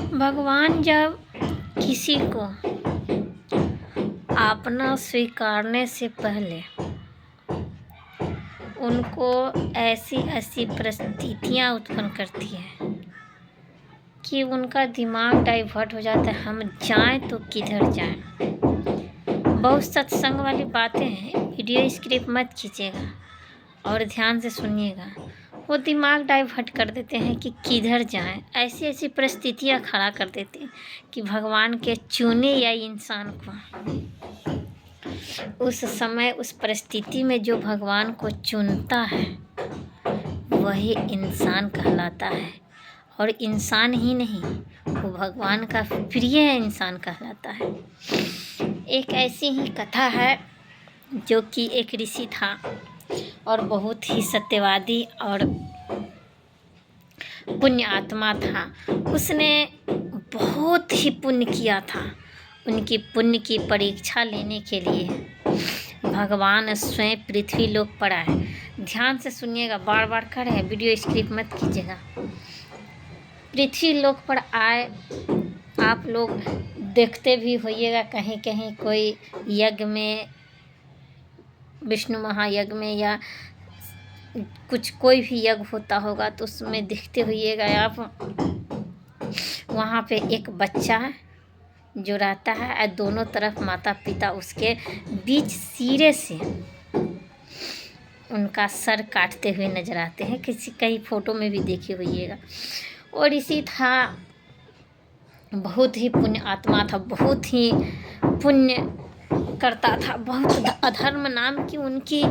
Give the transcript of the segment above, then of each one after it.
भगवान जब किसी को अपना स्वीकारने से पहले उनको ऐसी ऐसी परिस्थितियाँ उत्पन्न करती है कि उनका दिमाग डाइवर्ट हो जाता है, हम जाएं तो किधर जाएं। बहुत सत्संग वाली बातें हैं, वीडियो स्क्रिप्ट मत खींचिएगा और ध्यान से सुनिएगा। वो दिमाग डाइवर्ट कर देते हैं कि किधर जाएं। ऐसी ऐसी परिस्थितियाँ खड़ा कर देते हैं कि भगवान के चुने या इंसान को उस समय उस परिस्थिति में जो भगवान को चुनता है वही इंसान कहलाता है, और इंसान ही नहीं, वो भगवान का प्रिय इंसान कहलाता है। एक ऐसी ही कथा है जो कि एक ऋषि था और बहुत ही सत्यवादी और पुण्य आत्मा था। उसने बहुत ही पुण्य किया था। उनकी पुण्य की परीक्षा लेने के लिए भगवान स्वयं पृथ्वी लोक पर आए। ध्यान से सुनिएगा, बार बार कर रहे हैं, वीडियो स्क्रिप्ट मत कीजिएगा। पृथ्वी लोक पर आए। आप लोग देखते भी होइएगा कहीं कहीं कोई यज्ञ में, विष्णु महायज्ञ में या कुछ कोई भी यज्ञ होता होगा तो उसमें देखते होइएगा आप, वहाँ पे एक बच्चा जो रहता है और दोनों तरफ माता पिता उसके बीच सिरे से उनका सर काटते हुए नजर आते हैं। कई फोटो में भी देखे होइएगा। और इसी था, बहुत ही पुण्य आत्मा था, बहुत ही पुण्य करता था। बहुत अधर्म नाम की उनकी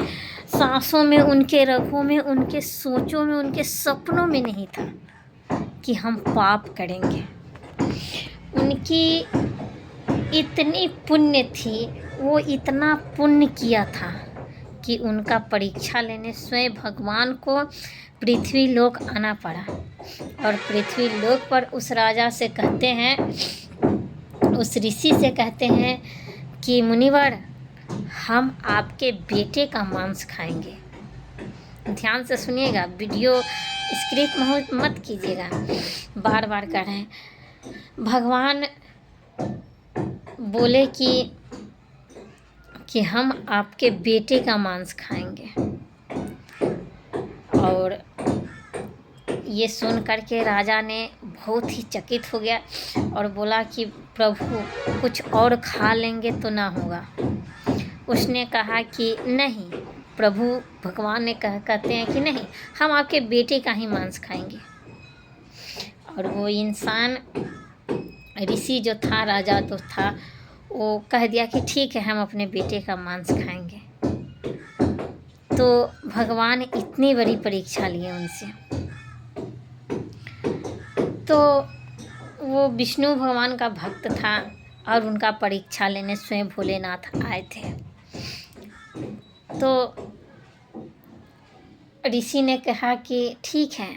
सांसों में, उनके रगों में, उनके सोचों में, उनके सपनों में नहीं था कि हम पाप करेंगे। उनकी इतनी पुण्य थी, वो इतना पुण्य किया था कि उनका परीक्षा लेने स्वयं भगवान को पृथ्वी लोक आना पड़ा। और पृथ्वी लोक पर उस राजा से कहते हैं, उस ऋषि से कहते हैं कि मुनिवर, हम आपके बेटे का मांस खाएंगे। ध्यान से सुनिएगा, वीडियो स्क्रिप्ट मत कीजिएगा, बार बार कर रहे हैं। भगवान बोले कि हम आपके बेटे का मांस खाएंगे। और ये सुन करके राजा ने बहुत ही चकित हो गया और बोला कि प्रभु, कुछ और खा लेंगे तो ना होगा। उसने कहा कि नहीं प्रभु, भगवान ने कहते हैं कि नहीं, हम आपके बेटे का ही मांस खाएंगे। और वो इंसान, ऋषि जो था, राजा तो था, वो कह दिया कि ठीक है, हम अपने बेटे का मांस खाएंगे। तो भगवान इतनी बड़ी परीक्षा लिए उनसे। तो वो विष्णु भगवान का भक्त था और उनका परीक्षा लेने स्वयं भोलेनाथ आए थे। तो ऋषि ने कहा कि ठीक है,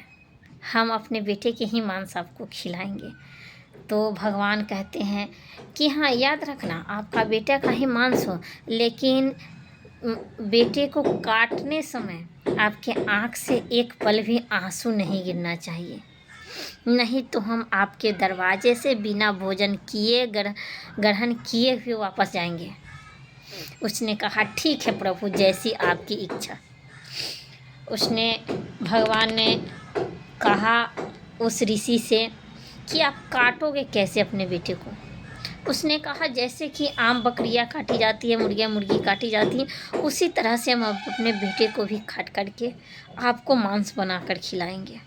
हम अपने बेटे के ही मांस आपको खिलाएंगे। तो भगवान कहते हैं कि हाँ, याद रखना, आपका बेटा का ही मांस हो, लेकिन बेटे को काटने समय आपके आँख से एक पल भी आंसू नहीं गिरना चाहिए, नहीं तो हम आपके दरवाजे से बिना भोजन किए, ग्रहण किए हुए वापस जाएंगे। उसने कहा ठीक है प्रभु, जैसी आपकी इच्छा। भगवान ने कहा उस ऋषि से कि आप काटोगे कैसे अपने बेटे को। उसने कहा जैसे कि आम बकरियां काटी जाती है, मुर्गियां मुर्गी काटी जाती हैं, उसी तरह से हम अपने बेटे को भी काट करके आपको मांस बनाकर खिलाएंगे।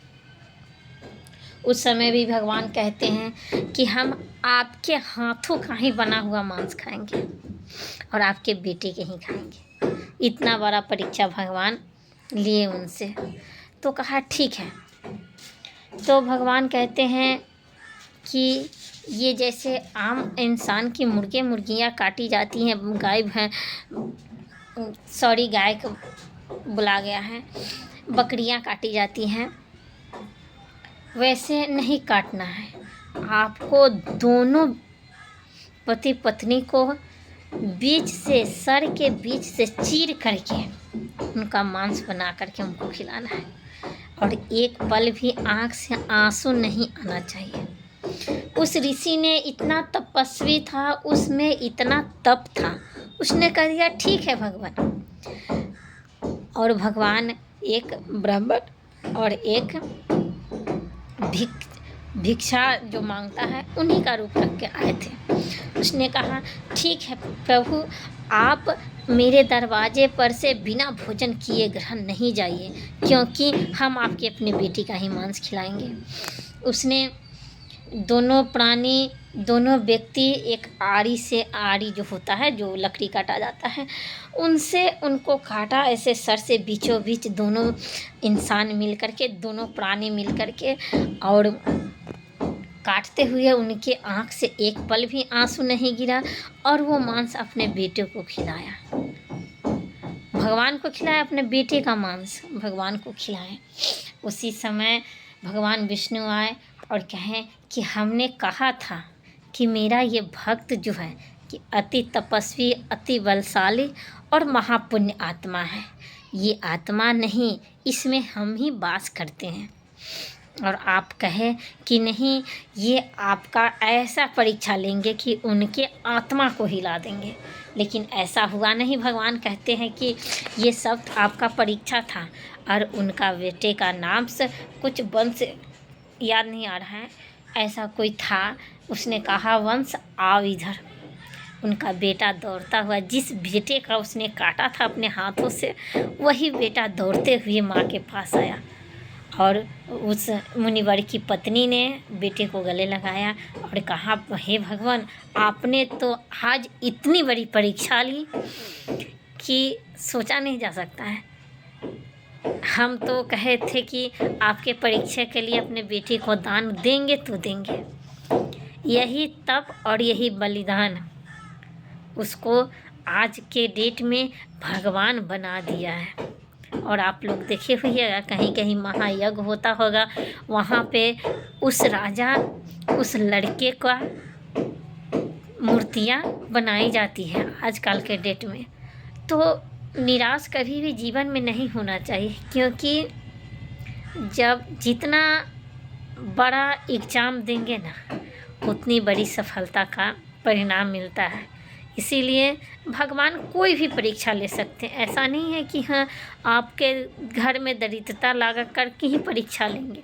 उस समय भी भगवान कहते हैं कि हम आपके हाथों का ही बना हुआ मांस खाएंगे और आपके बेटे के ही खाएंगे। इतना बड़ा परीक्षा भगवान लिए उनसे। तो कहा ठीक है। तो भगवान कहते हैं कि ये जैसे आम इंसान की मुर्गियां काटी जाती हैं, गाय को बुला गया है, बकरियां काटी जाती हैं, वैसे नहीं काटना है। आपको दोनों पति पत्नी को बीच से, सर के बीच से चीर करके उनका मांस बना करके उनको खिलाना है, और एक पल भी आँख से आंसू नहीं आना चाहिए। उस ऋषि ने इतना तपस्वी था, उसमें इतना तप था, उसने कह दिया ठीक है भगवान। और भगवान एक ब्राह्मण और एक भिक्षा जो मांगता है उन्हीं का रूप रख के आए थे। उसने कहा ठीक है प्रभु, आप मेरे दरवाजे पर से बिना भोजन किए ग्रहण नहीं जाइए, क्योंकि हम आपकी अपनी बेटी का ही मांस खिलाएंगे। उसने दोनों प्राणी, दोनों व्यक्ति एक आरी से, आरी जो होता है जो लकड़ी काटा जाता है, उनसे उनको काटा, ऐसे सर से बीचों बीच दोनों इंसान मिल करके, दोनों प्राणी मिल करके, और काटते हुए उनके आँख से एक पल भी आंसू नहीं गिरा, और वो मांस अपने बेटे को खिलाया। भगवान को खिलाया, अपने बेटे का मांस भगवान को खिलाए। उसी समय भगवान विष्णु आए और कहें कि हमने कहा था कि मेरा ये भक्त जो है कि अति तपस्वी, अति बलशाली और महापुण्य आत्मा है। ये आत्मा नहीं, इसमें हम ही वास करते हैं। और आप कहे कि नहीं, ये आपका ऐसा परीक्षा लेंगे कि उनके आत्मा को हिला देंगे, लेकिन ऐसा हुआ नहीं। भगवान कहते हैं कि ये सब आपका परीक्षा था। और उनका बेटे का नाम से कुछ वंश याद नहीं आ रहा है, ऐसा कोई था। उसने कहा वंश आओ इधर। उनका बेटा दौड़ता हुआ, जिस बेटे का उसने काटा था अपने हाथों से, वही बेटा दौड़ते हुए माँ के पास आया। और उस मुनिवर की पत्नी ने बेटे को गले लगाया और कहा हे भगवान, आपने तो आज इतनी बड़ी परीक्षा ली कि सोचा नहीं जा सकता है। हम तो कहे थे कि आपके परीक्षा के लिए अपने बेटे को दान देंगे तो देंगे। यही तप और यही बलिदान उसको आज के डेट में भगवान बना दिया है। और आप लोग देखे होइएगा, कहीं कहीं महायज्ञ होता होगा, वहाँ पे उस राजा, उस लड़के का मूर्तियाँ बनाई जाती हैं आजकल के डेट में। तो निराश कभी भी जीवन में नहीं होना चाहिए, क्योंकि जब जितना बड़ा एग्ज़ाम देंगे ना, उतनी बड़ी सफलता का परिणाम मिलता है। इसीलिए भगवान कोई भी परीक्षा ले सकते हैं। ऐसा नहीं है कि हाँ आपके घर में दरिद्रता लगा करके ही परीक्षा लेंगे,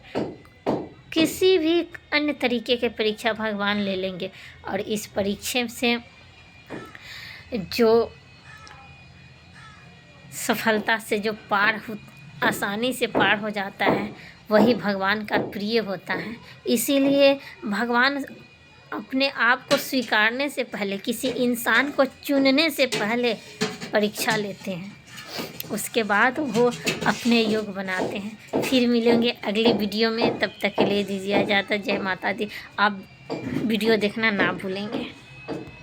किसी भी अन्य तरीके के परीक्षा भगवान ले लेंगे। और इस परीक्षा से जो सफलता से जो आसानी से पार हो जाता है, वही भगवान का प्रिय होता है। इसीलिए भगवान अपने आप को स्वीकारने से पहले, किसी इंसान को चुनने से पहले परीक्षा लेते हैं, उसके बाद वो अपने योग बनाते हैं। फिर मिलेंगे अगली वीडियो में, तब तक के लिए दीजिए इजाज़त। जय माता दी। आप वीडियो देखना ना भूलेंगे।